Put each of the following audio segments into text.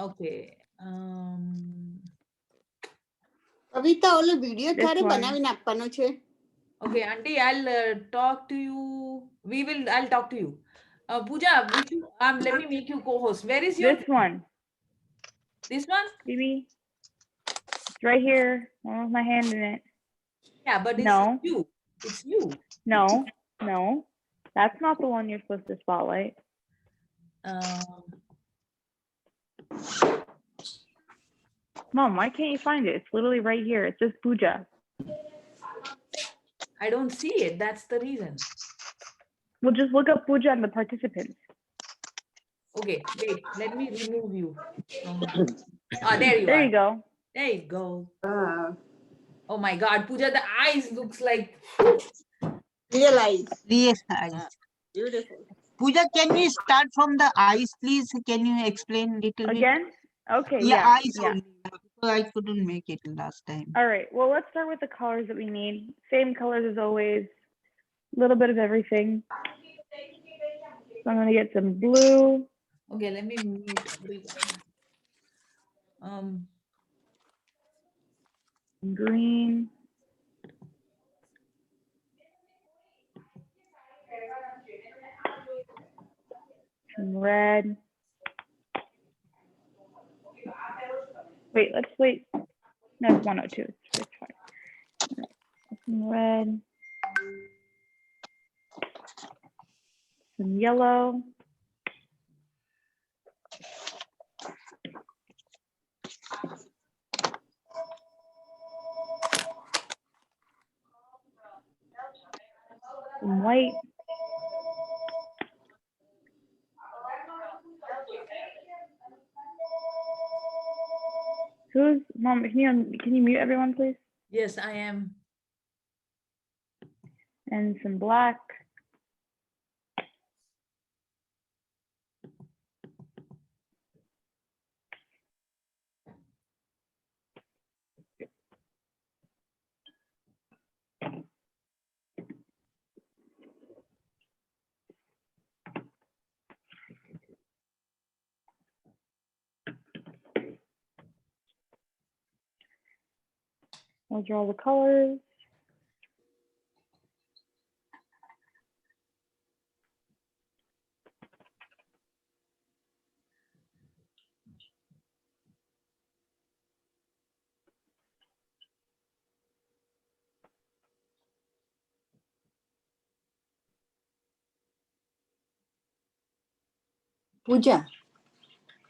Okay. કવિતા ઓલો video This તારે one. બનાવીને આપવાનો છે. Okay, auntie, I'll talk to you. I'll talk to you. Pooja, let me make you co-host. Where is your This one. this one? Baby. It's right here. One with my hand in it. Yeah, but it's No. you. It's you. No. No. That's not the one you're supposed to spotlight. Um, Mom, why can't you find it? It's literally right here. It says Pooja. I don't see it. That's the reason. Well, just look up Pooja and the participants. Okay, wait. Let me remove you. There you There are. you go. There you go. હા. Oh my God, Pooja, the eyes looks like. Realize. Realize. Beautiful. Pooja, can we start from the eyes, please? Can you explain a little bit? Again? Okay, Yeah, yeah. eyes Yeah. only. Because I couldn't make it last time. All right. Well, let's start with the colors that we need. Same colors as always. A little bit of everything. So I'm going to get some blue. Okay, let me mute everyone. Green. Some red. Wait, let's wait. No, it's 102. It's fine. Some red. Some yellow. Some white. Mom, can you mute everyone, please? Yes, I am. And some black. Those are all the colors. Pooja,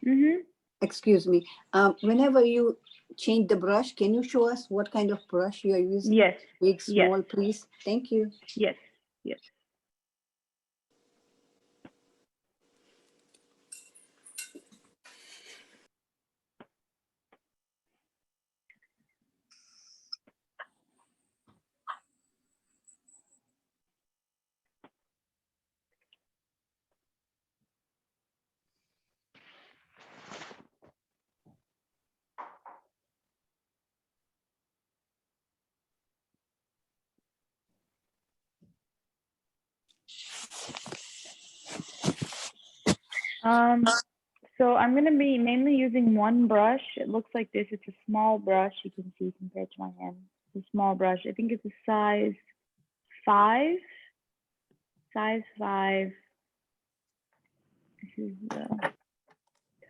Mm-hmm. excuse me. Whenever you change the brush, can you show us what kind of brush you are using? Yes. Big, small, Yes. please. Thank you. Yes. Yes. So I'm going to be mainly using one brush. It looks like this. It's a small brush. You can see compared to my hand. It's a small brush. I think it's a size 5. Size 5. This is the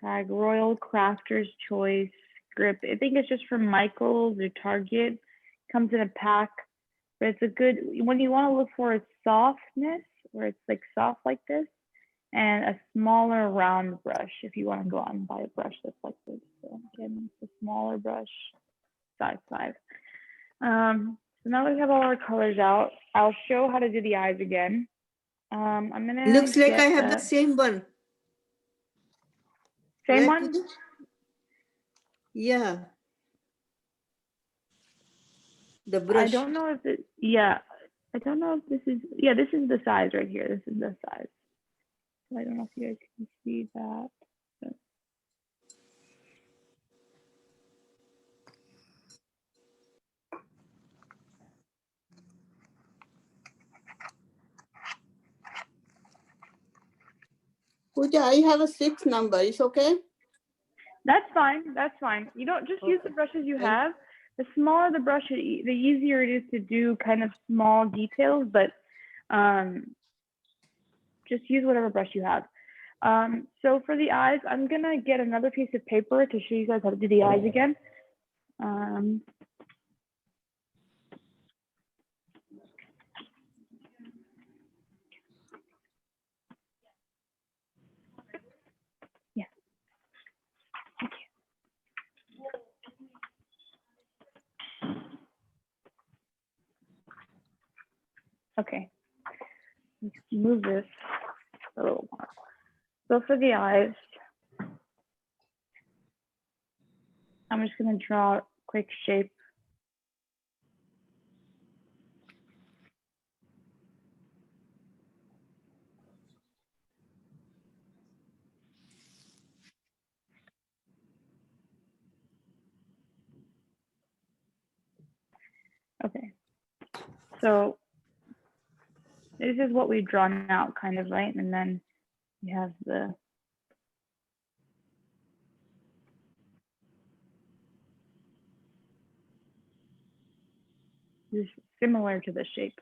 tag Royal Crafter's Choice grip. I think it's just from Michael's or Target. Comes in a pack. But it's a good, when you want to look for a softness, where it's like soft like this, and a smaller round brush if you want to go out and buy a brush that's like this. So again, it's a smaller brush, size 5. So now that we have all our colors out, I'll show how to do the eyes again. I'm gonna. Looks like I have the same one. Same Right, one? Pooja? Yeah. The brush. I don't know if it. Yeah, I don't know if this is. Yeah, this is the size right here. This is the size. I don't know if you guys can see that. But... Pooja, I have a 6 number. It's okay? That's fine. That's fine. You don't just use the brushes you have. The smaller the brush, the easier it is to do kind of small details, but just use whatever brush you have. So for the eyes, I'm gonna get another piece of paper to show you guys how to do the eyes again. Yeah. Thank you. Okay. Let's move this a little more. So for the eyes, I'm just gonna draw a quick shape. Okay. So this is what we've drawn out kind of, right? And then you have the this is similar to the shape.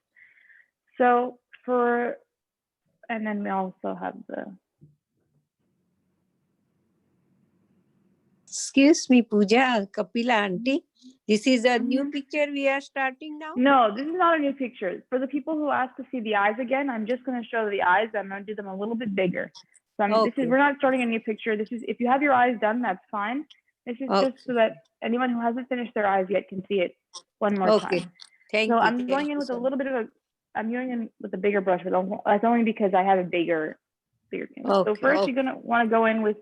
So and then we also have the. Excuse me, Pooja, Kapila auntie. This is a new picture we are starting now? No, this is not a new picture. For the people who ask to see the eyes again, I'm just going to show the eyes. I'm going to do them a little bit bigger. So we're not starting a new picture. This is, if you have your eyes done, that's fine. This is just so that anyone who hasn't finished their eyes yet can see it one more time. Thank you. I'm going in with a little bit of I'm going in with a bigger brush, but that's only because I have a bigger thing. So first you're going to want to go in with,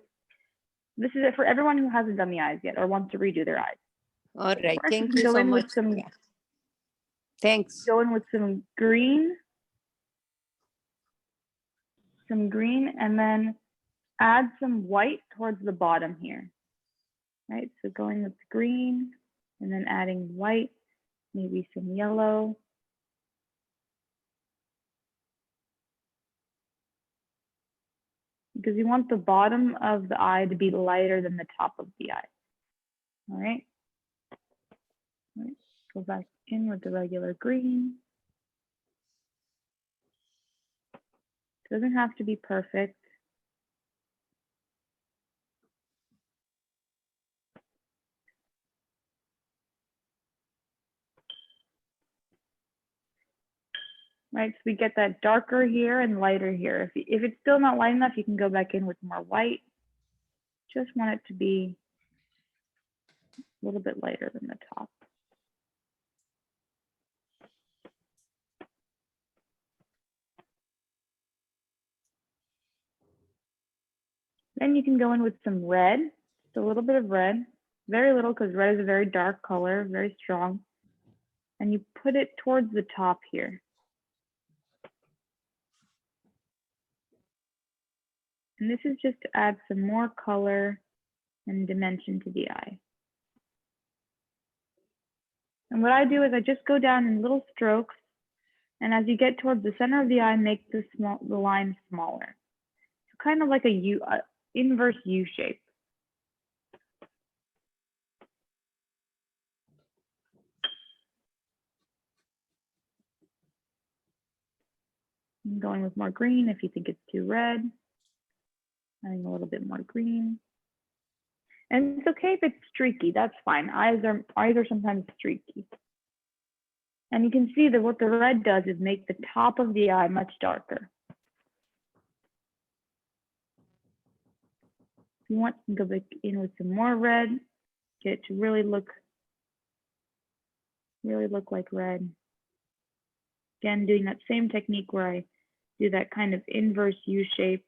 this is it for everyone who hasn't done the eyes yet or wants to redo their eyes. All right, First, thank you so much. Thanks. Go in with some green, and then add some white towards the bottom here. Right, so going with green and then adding white, maybe some yellow. Because you want the bottom of the eye to be lighter than the top of the eye. All right. Go back in with the regular green. Doesn't have to be perfect. Right, so we get that darker here and lighter here. If it's still not light enough, you can go back in with more white. Just want it to be a little bit lighter than the top. Then you can go in with some red, just a little bit of red, very little because red is a very dark color, very strong. And you put it towards the top here. And this is just to add some more color and dimension to the eye. And what I do is I just go down in little strokes, and as you get towards the center of the eye, make the line smaller. So kind of like a inverse U shape. I'm going with more green if you think it's too red. Adding a little bit more green. And it's okay if it's streaky, that's fine. Eyes are sometimes streaky. And you can see that what the red does is make the top of the eye much darker. If you want to go back in with some more red, get it to really look like red. Again, doing that same technique where I do that kind of inverse U shape.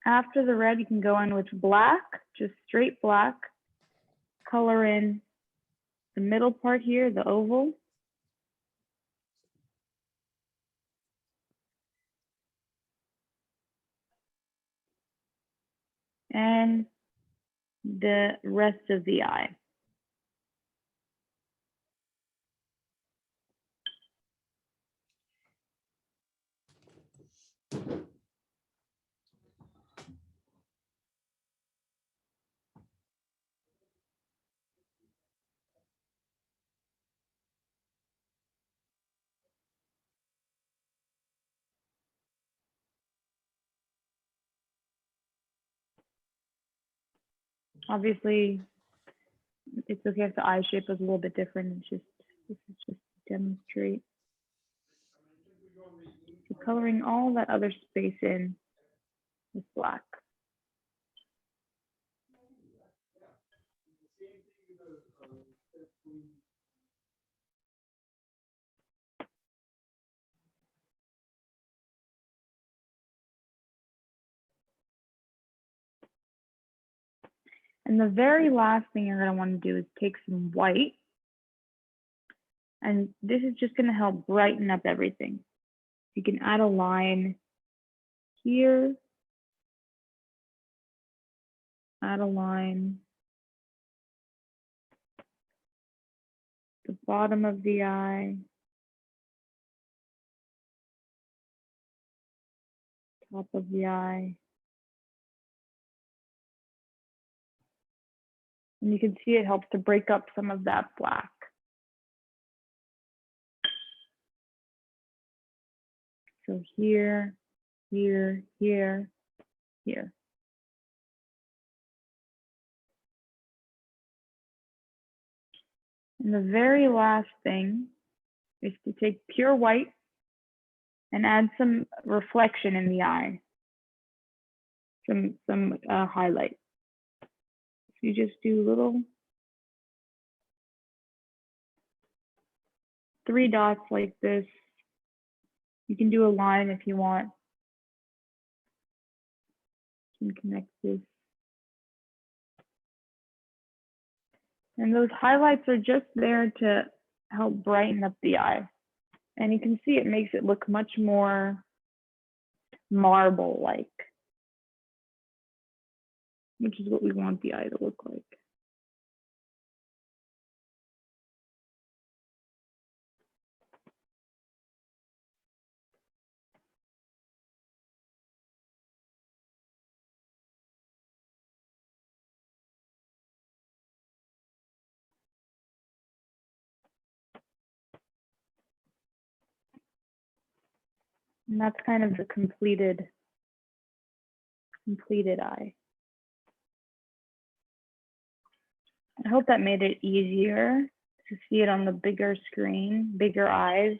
After the red, you can go in with black, just straight black. Color in the middle part here, the oval. And the rest of the eye. Obviously, it's okay if the eye shape is a little bit different. This is just to demonstrate. So coloring all that other space in with black. And the very last thing you're going to want to do is take some white. And this is just going to help brighten up everything. You can add a line here, add a line at the bottom of the eye, top of the eye. And you can see it helps to break up some of that black. So here, here, here, here. And the very last thing is to take pure white and add some reflection in the eye, some highlight. So you just do little 3 dots like this. You can do a line if you want. You can connect this. And those highlights are just there to help brighten up the eye. And you can see it makes it look much more marble-like, which is what we want the eye to look like. And that's kind of the completed eye. I hope that made it easier to see it on the bigger screen, bigger eyes.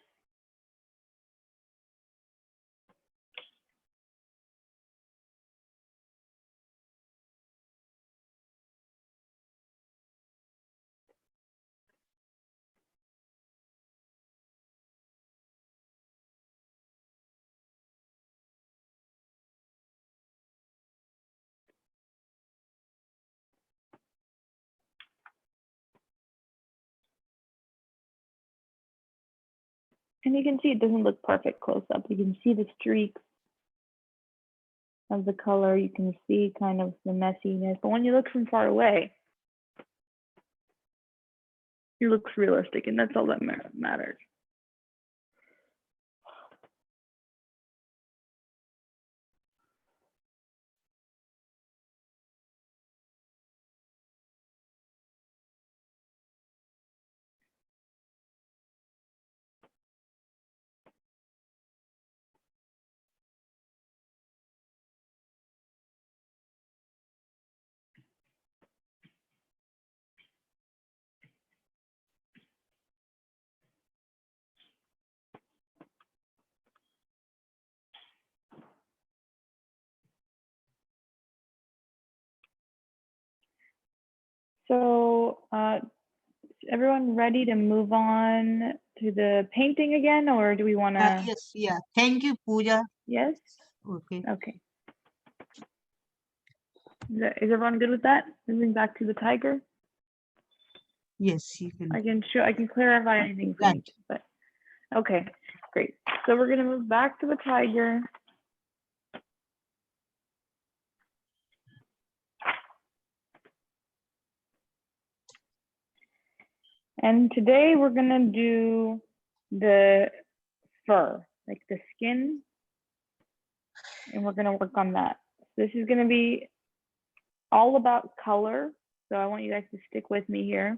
And you can see it doesn't look perfect close up. You can see the streaks of the color. You can see kind of the messiness. But when you look from far away, it looks realistic, and that's all that matters. So everyone ready to move on to the painting again, or do we want to? Yes, yeah. Thank you, Pooja. Yes? Okay. Okay. Is everyone good with that? Moving back to the tiger? Yes, you can. I can clarify anything for you, but okay, great. So we're gonna move back to the tiger. And today we're gonna do the fur, like the skin, and we're gonna work on that. This is gonna be all about color, so I want you guys to stick with me here.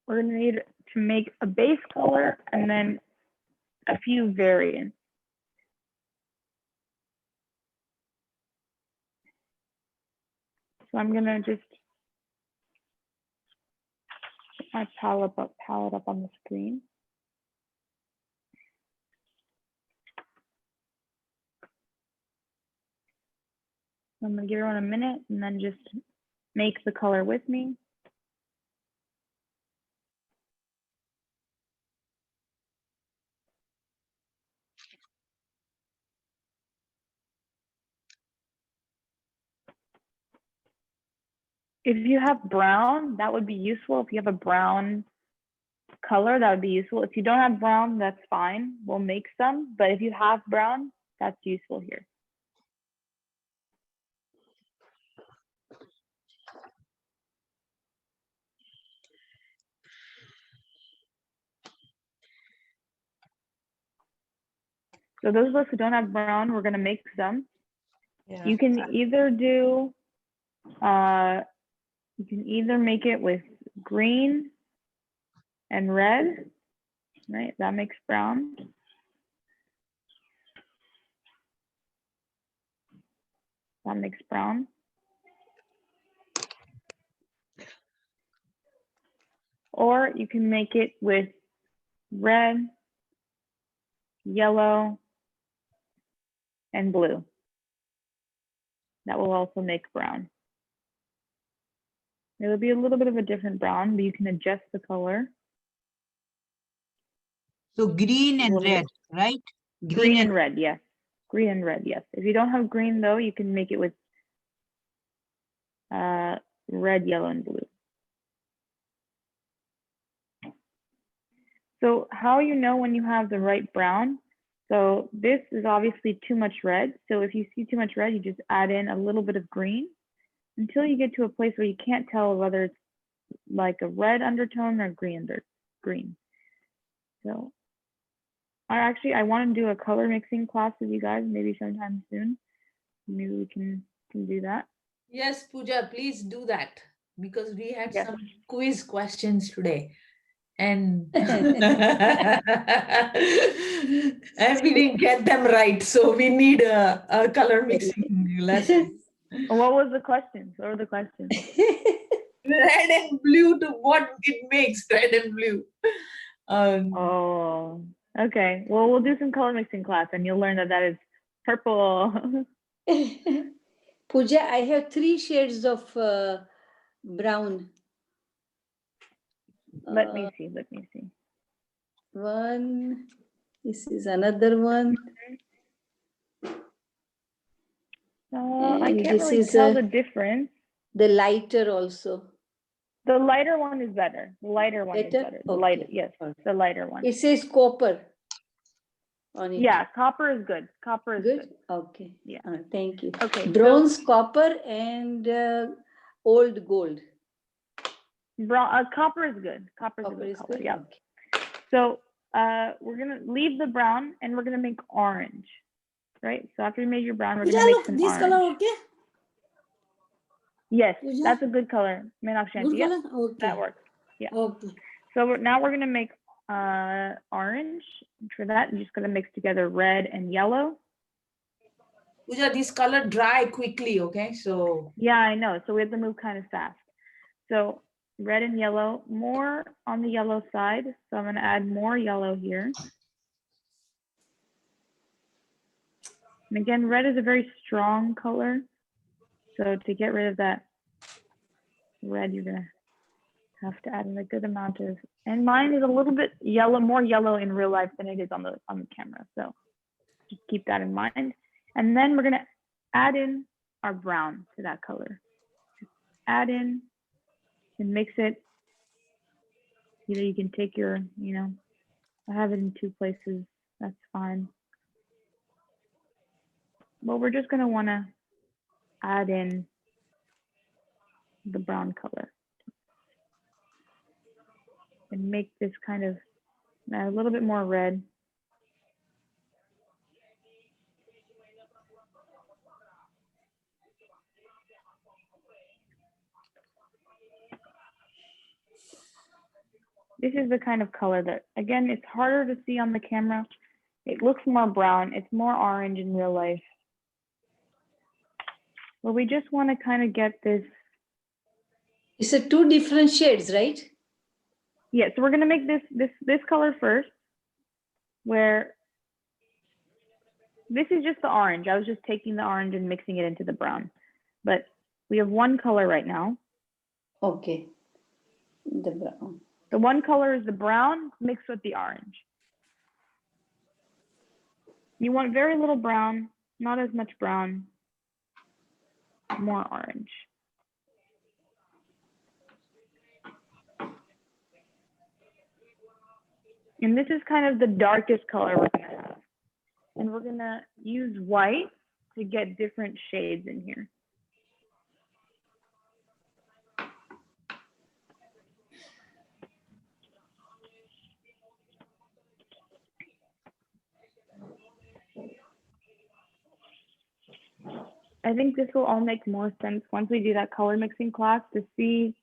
We're gonna need to make a base color and then a few variants. So I'm gonna just put my palette up on the screen. I'm gonna give everyone a minute and then just make the color with me. If you have brown, that would be useful. If you have a brown color, that would be useful. If you don't have brown, that's fine. We'll make some, but if you have brown, that's useful here. So those of us who don't have brown, we're gonna make some. Yeah. You can either do, you can either make it with green and red, right? That makes brown. That makes brown. Or you can make it with red, yellow, and blue. That will also make brown. It'll be a little bit of a different brown, but you can adjust the color. So green and red, right? Green and red, yes. Green and red, yes. If you don't have green though, you can make it with red, yellow, and blue. So how you know when you have the right brown? So this is obviously too much red. So if you see too much red, you just add in a little bit of green until you get to a place where you can't tell whether it's like a red undertone or green. So I want to do a color mixing class with you guys maybe sometime soon. Maybe we can do that. Yes, Pooja, please do that because we had Yes. some quiz questions today. And and we didn't get them right. So we need a color mixing lesson. What was the questions? What were the questions? Red and blue, to what it makes red and blue. Oh, okay. Well, we'll do some color mixing class and you'll learn that that is purple. Pooja, I have 3 shades of brown. Let me see. One, this is another one. I And can't this really is tell the difference. the lighter also. The lighter one is better. The lighter one is Better? better. The Okay. lighter, yes, Okay. the lighter one. It says copper on it. Yeah, copper is good. Copper is good. Okay. Yeah. Thank you. Okay. Bronze, copper, and old gold. Copper is good. Copper is a good color. Yeah. Okay. So we're gonna leave the brown and we're gonna make orange, right? So after you made your brown, we're gonna make some this orange. color okay? Yes, Pooja? that's a good color. Meenakshi, Good yeah, color? Okay. that works. Yeah. Okay. So now we're gonna make orange. For that, you're just gonna mix together red and yellow. Pooja, this color dry quickly, okay? So Yeah, I know. So we have to move kind of fast. So red and yellow, more on the yellow side. So I'm gonna add more yellow here. And again, red is a very strong color. So to get rid of that red, you're gonna have to add in a good amount of, and mine is a little bit yellow, more yellow in real life than it is on the camera. So just keep that in mind. And then we're gonna add in our brown to that color. Add in and mix it. Either you can take your, I have it in 2 places, that's fine. But we're just gonna wanna add in the brown color and make this kind of a little bit more red. This is the kind of color that, again, it's harder to see on the camera. It looks more brown. It's more orange in real life. But we just want to kind of get this It's a two different shades, right? Yeah, so we're gonna make this color first, where this is just the orange. I was just taking the orange and mixing it into the brown. But we have one color right now. Okay. The brown. The one color is the brown mixed with the orange. You want very little brown, not as much brown, more orange. And this is kind of the darkest color we're gonna have. And we're gonna use white to get different shades in here. I think this will all make more sense once we do that color mixing class to see.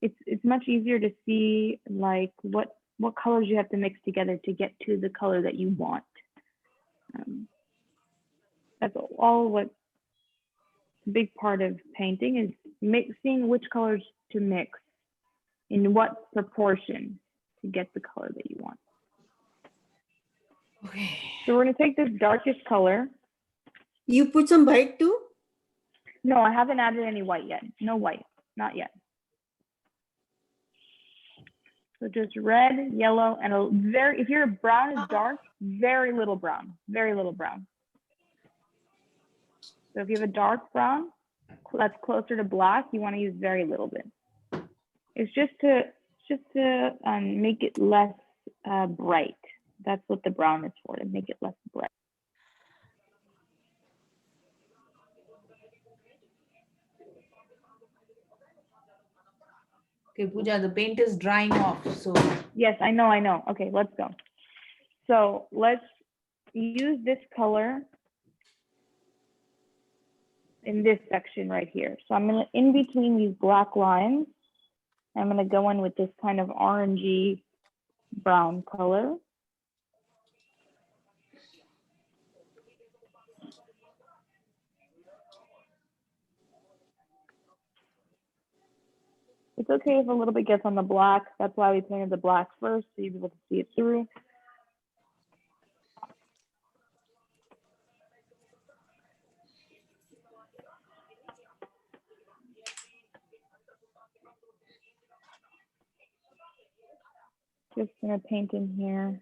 It's much easier to see like what colors you have to mix together to get to the color that you want. That's all what a big part of painting is, mixing which colors to mix in what proportion to get the color that you want. Okay. So we're gonna take this darkest color. You put some white too? No, I haven't added any white yet. No white, not yet. So just red, yellow, and a very, if your brown is dark, very little brown, very little brown. So if you have a dark brown that's closer to black, you want to use very little bit. It's just to make it less bright. That's what the brown is for, to make it less bright. Okay, Pooja, the paint is drying off. So Yes, I know. Okay, let's go. So let's use this color in this section right here. So I'm gonna, in between these black lines, I'm gonna go in with this kind of orangey brown color. It's okay if a little bit gets on the black. That's why we painted the black first, so you'll be able to see it through. Just gonna paint in here.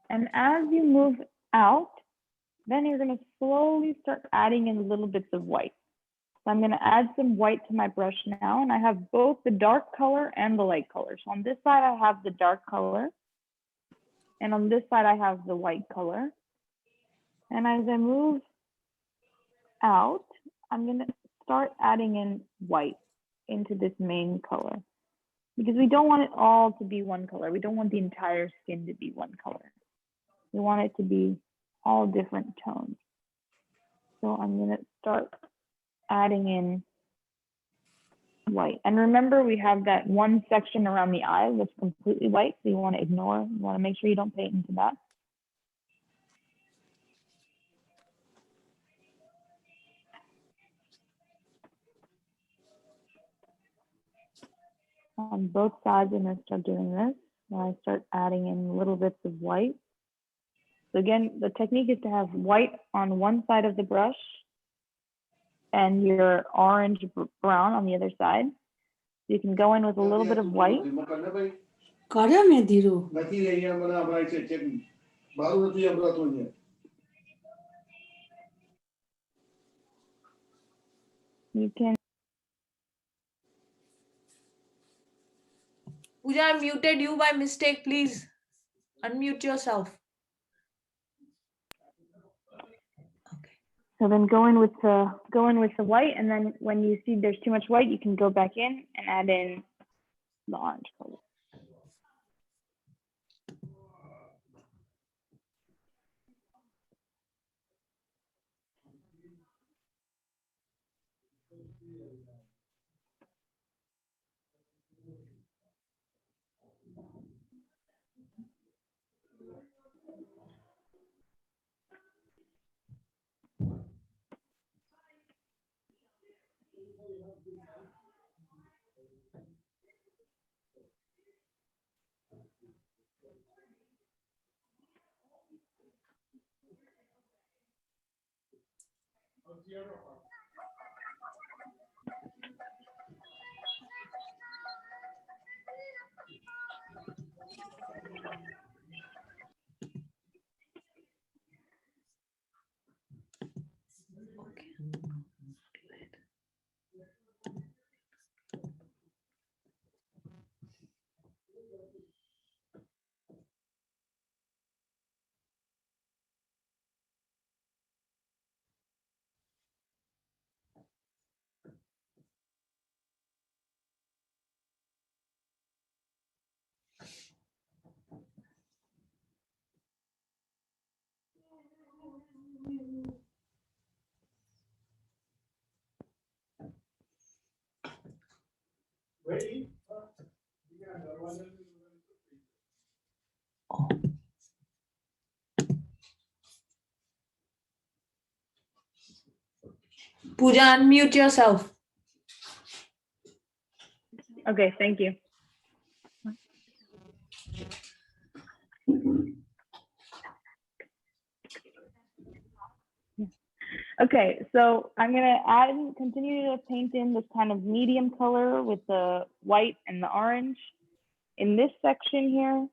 And as you move out, then you're gonna slowly start adding in little bits of white. So I'm gonna add some white to my brush now, and I have both the dark color and the light color. So on this side, I have the dark color, and on this side, I have the white color. And as I move out, I'm gonna start adding in white into this main color, because we don't want it all to be one color. We don't want the entire skin to be one color. We want it to be all different tones. So I'm gonna start adding in white. And remember, we have that one section around the eye that's completely white, so you want to ignore. You want to make sure you don't paint into that. On both sides, I'm going to start doing this. And I start adding in little bits of white. So again, the technique is to have white on one side of the brush and your orange brown on the other side. So you can go in with a little bit of white. You can. Pooja, I muted you by mistake. Please unmute yourself. Okay. So then go in with the white, and then when you see there's too much white, you can go back in and add in the orange color. Pooja, unmute yourself. Okay, thank you. Okay, so I'm gonna continue to paint in this kind of medium color with the white and the orange in this section here.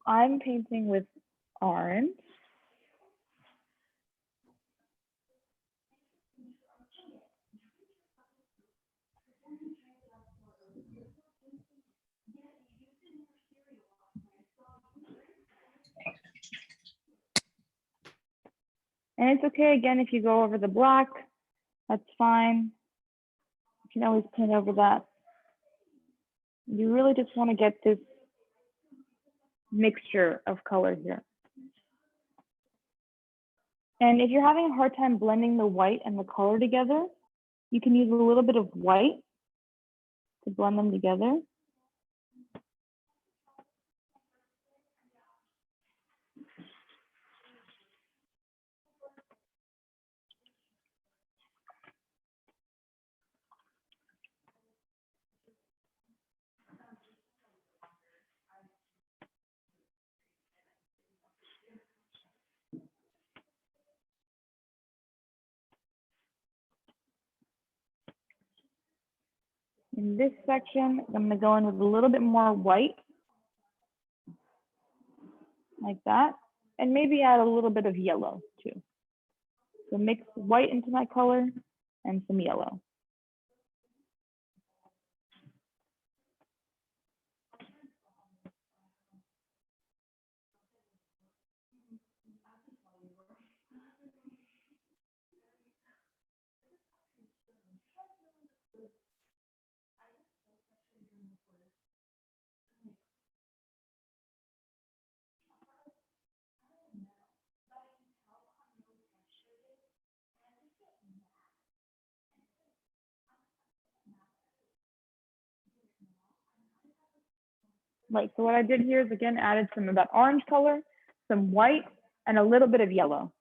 I'm painting with orange. And it's okay, again, if you go over the black, that's fine. You can always paint over that. You really just want to get this mixture of color here. And if you're having a hard time blending the white and the color together, you can use a little bit of white to blend them together. In this section, I'm going to go in with a little bit more white, like that, and maybe add a little bit of yellow too. So mix white into my color and some yellow. Right, so what I did here is again added some of that orange color, some white, and a little bit of yellow.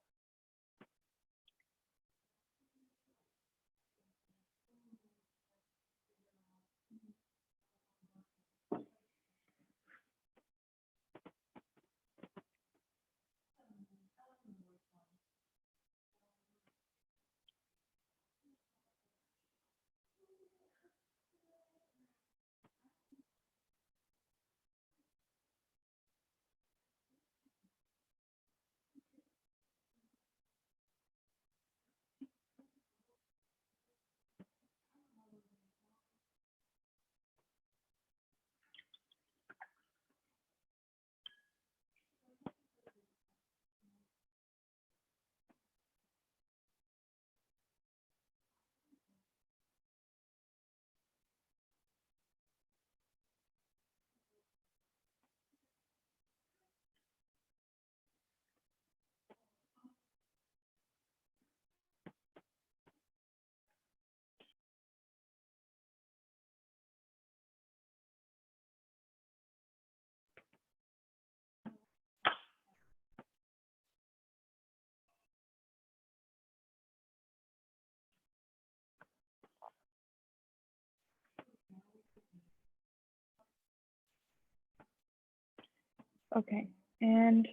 Okay, and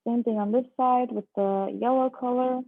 same thing on this side with the yellow color.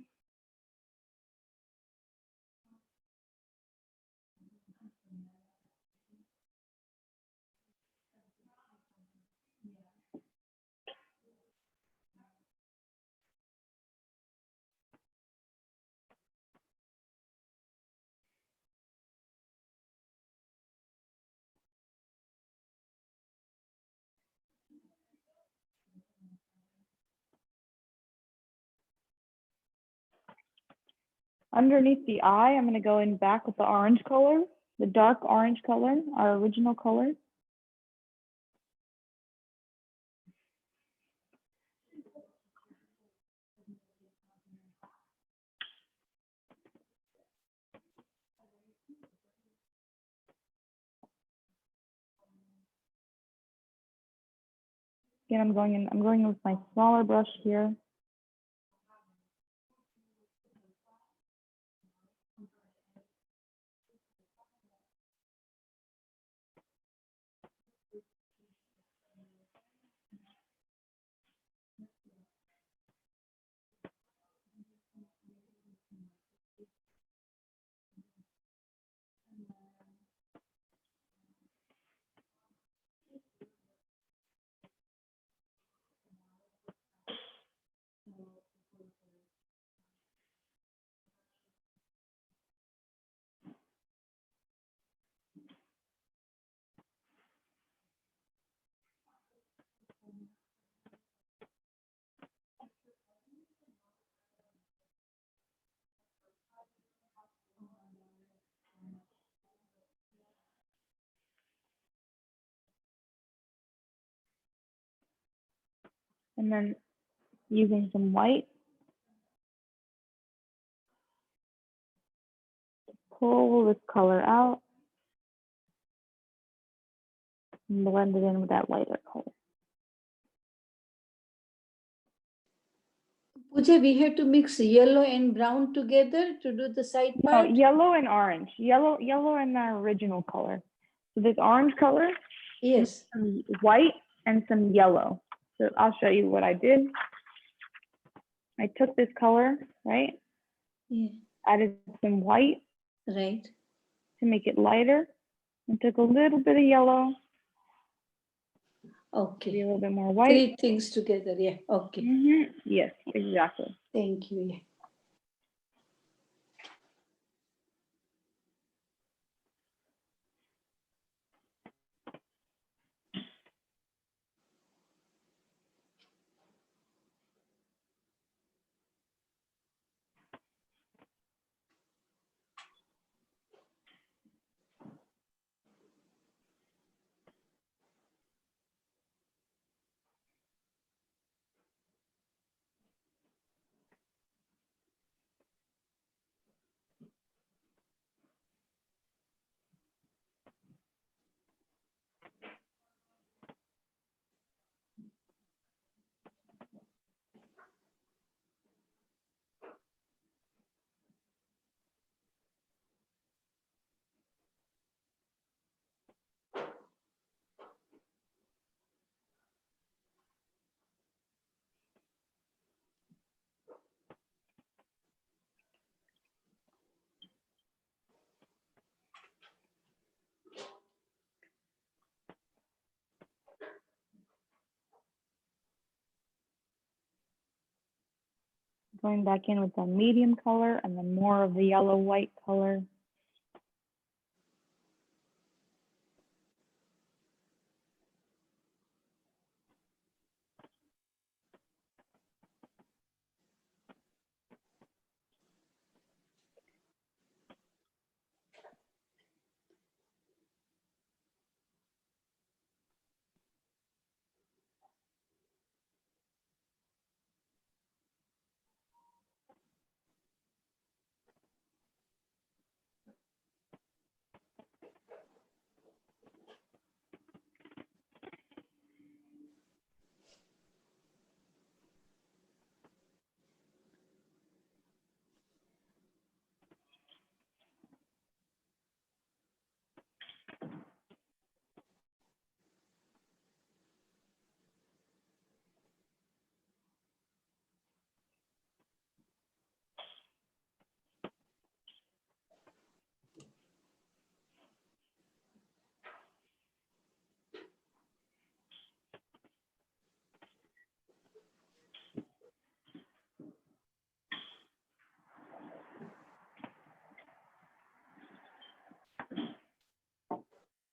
Underneath the eye, I'm going to go in back with the orange color, the dark orange color, our original color. Again, I'm going in with my smaller brush here. And then using some white, pull this color out and blend it in with that lighter color. Pooja, we have to mix yellow and brown together to do the side No, part? yellow and orange. Yellow and our original color. So this orange color, Yes. some white, and some yellow. So I'll show you what I did. I took this color, right? Yeah. Added some white Right. to make it lighter, and took a little bit of yellow, maybe a Okay. little bit more white. Three things together. Yeah. Okay. Yes, exactly. Thank you. Yeah. going back in with the medium color and then more of the yellow white color.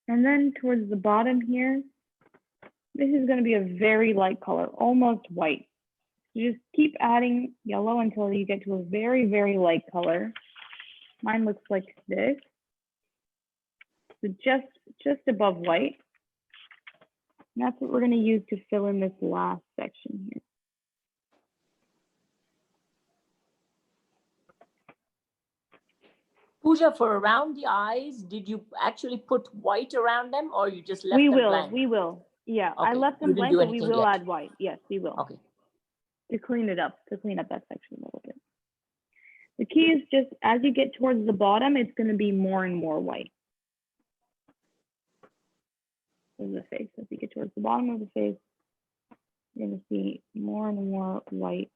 And then towards the bottom here, this is going to be a very light color, almost white. You just keep adding yellow until you get to a very, very light color. Mine looks like this. So just above white. And that's what we're going to use to fill in this last section here. Pooja, for around the eyes, did you actually put white around them or you just left them blank? We will. Yeah, I Okay, left you them didn't blank, do but we anything will yet. add white. Yes, we will. Okay. To clean that section a little bit. The key is just as you get towards the bottom, it's going to be more and more white. There's the face. As you get towards the bottom of the face, you're going to see more and more white.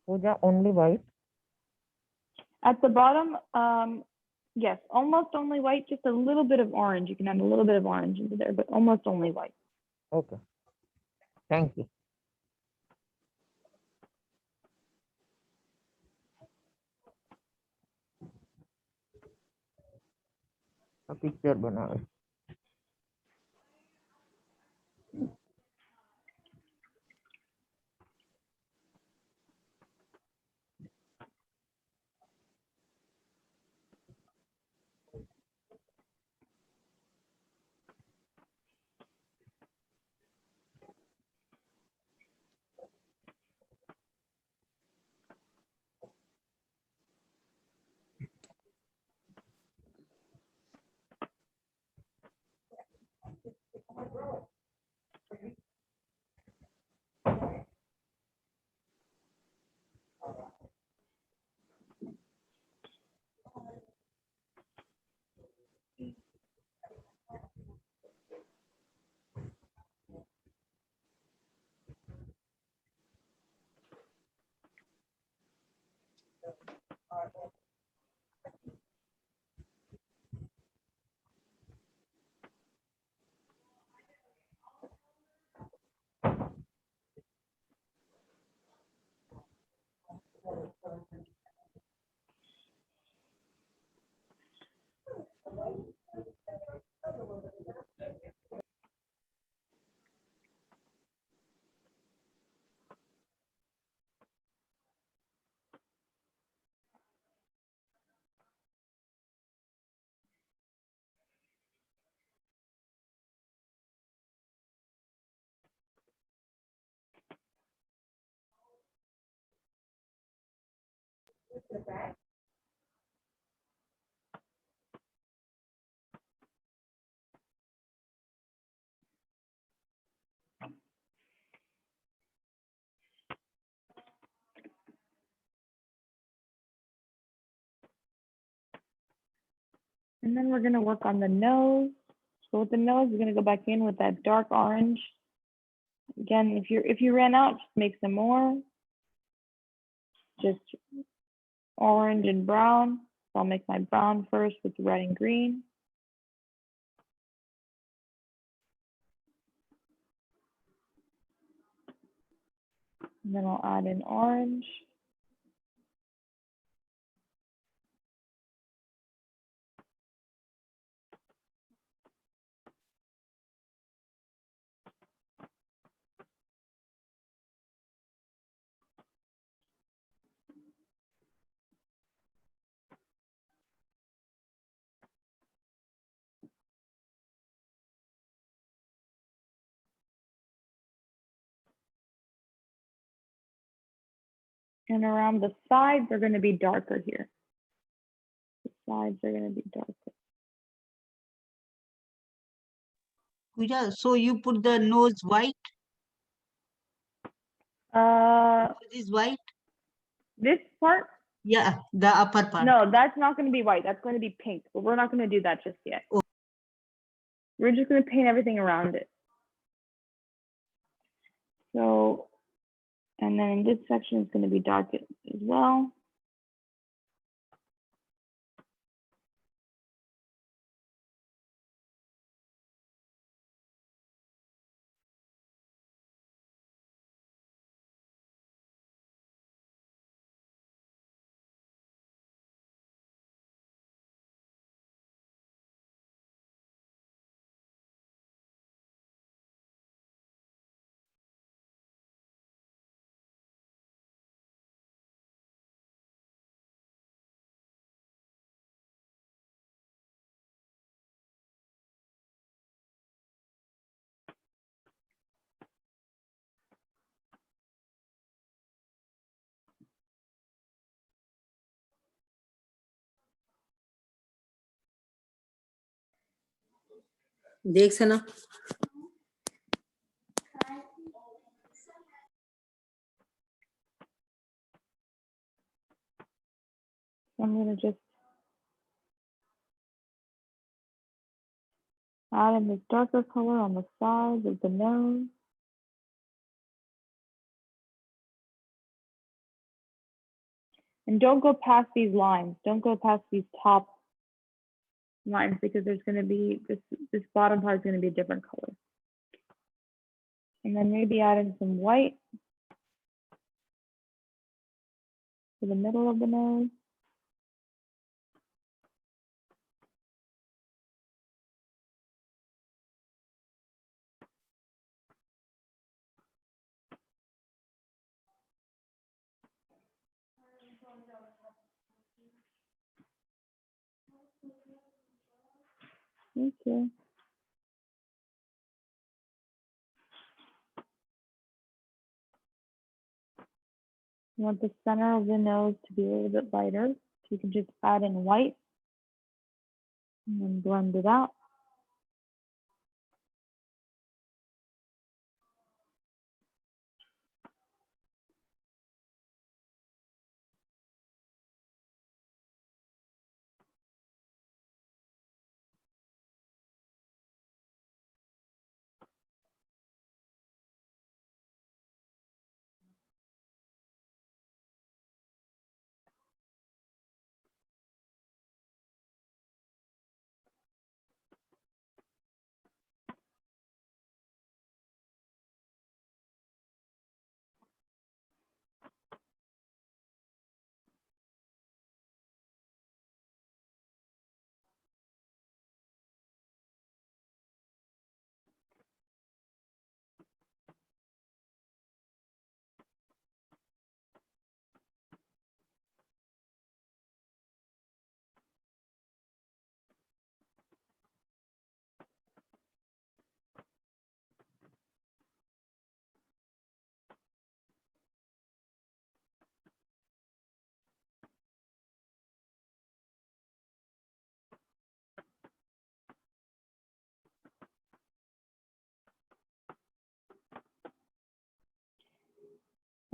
Pooja, only white? At the bottom, yes, almost only white, just a little bit of orange. You can add a little bit of orange into there, but almost only white. Okay. Thank you. A picture बनाओ. And then we're going to work on the nose. So with the nose, we're going to go back in with that dark orange. Again, if you ran out, just make some more. Just orange and brown. So I'll make my brown first with red and green. And then I'll add in orange. And around the sides are going to be darker here. The sides are going to be darker. Pooja, so you put the nose white? Uh, This is white? this part, Yeah, the upper part. no, that's not going to be white. That's going to be pink, but we're not going to do that just yet. Oh. We're just going to paint everything around it. So, and then this section is going to be dark as well. देख सना I'm going to just add in this darker color on the sides of the nose. And don't go past these lines. Don't go past these top lines because there's going to be this bottom part is going to be a different color. And then maybe add in some white to the middle of the nose. Okay. You want the center of the nose to be a little bit lighter. So you can just add in white and then blend it out.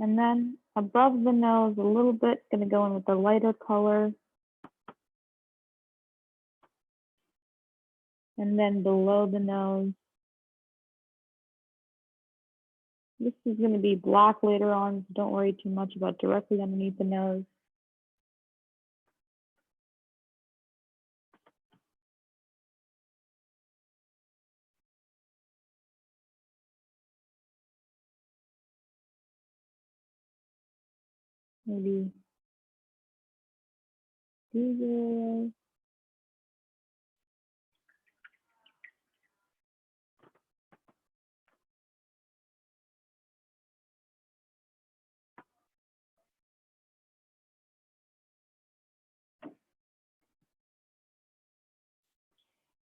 And then above the nose a little bit, going to go in with the lighter color. And then below the nose. This is going to be black later on, so don't worry too much about directly underneath the nose. Maybe these areas.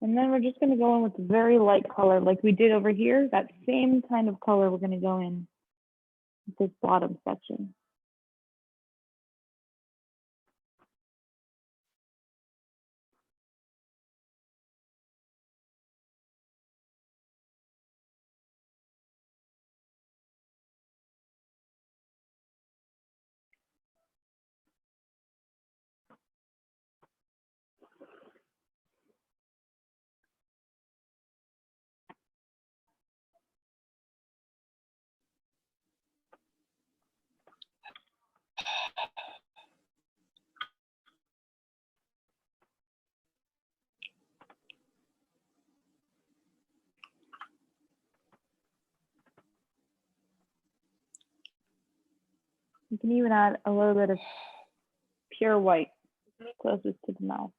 And then we're just going to go in with very light color like we did over here. That same kind of color we're going to go in with this bottom section. You can even add a little bit of pure white closest to the mouth.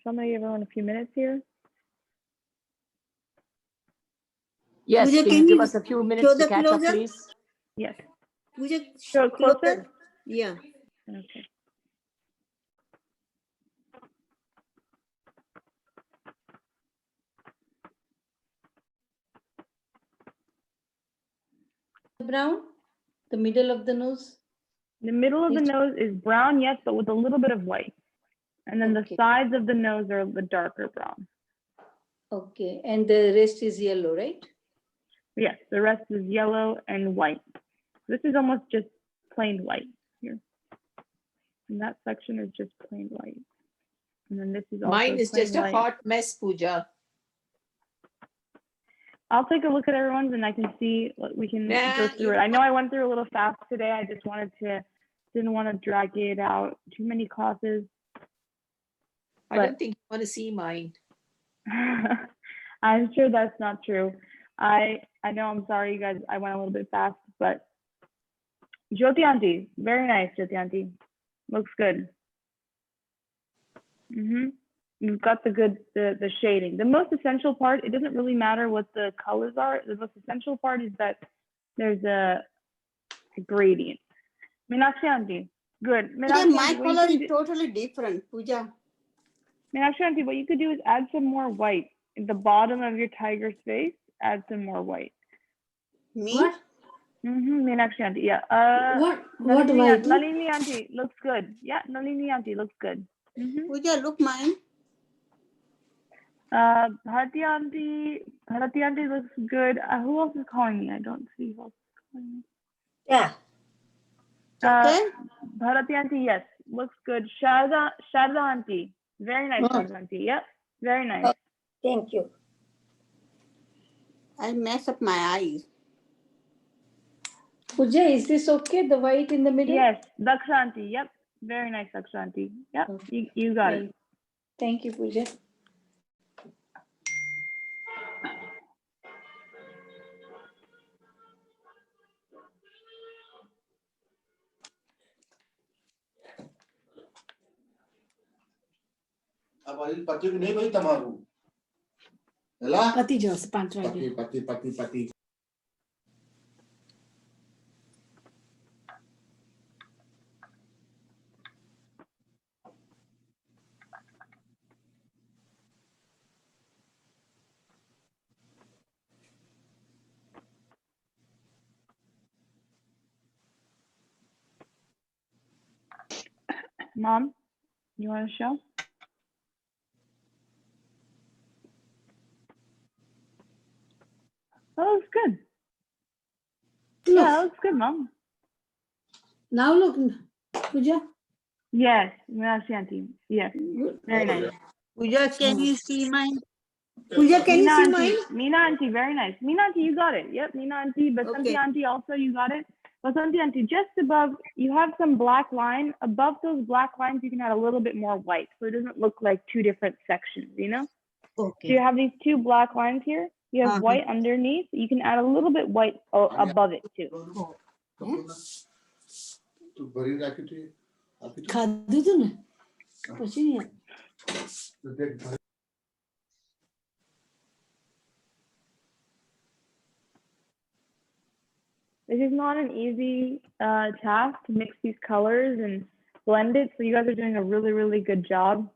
So I'm going to give everyone a few minutes here. Yes, Pooja, can you give us a few minutes to catch up, please? Yes. Pooja, Show it closer? Yeah. Okay. Brown, the middle of the nose. The middle of the nose is brown, yes, but with a little bit of white. And then the sides of the nose are the darker brown. Okay, and the rest is yellow, right? Yes, the rest is yellow and white. This is almost just plain white here. And that section is just plain white. And then this is also Mine is just a white. hot mess, Pooja. I'll take a look at everyone's and I can see what we can go through it. I know I went through a little fast today. I just didn't want to drag it out too many classes. I don't think you want to see mine. I'm sure that's not true. I know, I'm sorry, you guys, I went a little bit fast, but Jyoti Auntie, very nice, Jyoti Auntie. Looks good. You've got the shading. The most essential part, it doesn't really matter what the colors are. The most essential part is that there's a gradient. Meenakshi Auntie, good. Yeah, my color is totally different, Pooja. Meenakshi Auntie, what you could do is add some more white. At the bottom of your tiger's face, add some more white. Me? What? Meenakshi Auntie, yeah. What white? Nalini Auntie looks good. Yeah, Nalini Auntie looks good. Pooja, look mine. Bharati Auntie looks good. Who else is calling me? I don't see who else is calling me. Yeah. Okay. Bharati Auntie, yes, looks good. Sharda Auntie, very nice. Sharda Auntie, yep, very nice. Thank you. I mess up my eyes. Pooja, is this okay? The white in the middle? Yes, Daksha Auntie, yep, very nice, Daksha Auntie. Yep, okay. you got it. Thank you, Pooja. Pati Jos, pati. Mom, you want to show? That looks good. Yeah, that looks good, Mom. Now look, Pooja. Yes, Auntie. Yes, very nice. Pooja, can you see mine? Pooja, can you see mine? Meena Auntie, very nice. Meena Auntie, you got it. Yep, Meena Auntie. Basanti Okay. Auntie, also you got it. Basanti Auntie, just above, you have some black line. Above those black lines, you can add a little bit more white, so it doesn't look like two different sections, you know? So you Okay. have these two black lines here. You have white underneath. You can add a little bit white above it too. खाधु तूने? પછી નહીં. This is not an easy task to mix these colors and blend it. So you guys are doing a really, really good job.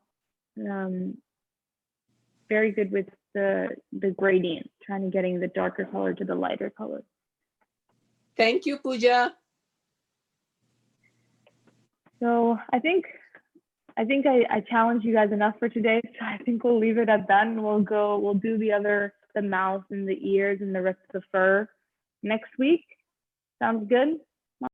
Very good with the gradient, trying to getting the darker color to the lighter color. Thank you, Pooja. So I think I challenged you guys enough for today. So I think we'll leave it at that, and we'll do the mouth and the ears and the rest of the fur next week. Sounds good?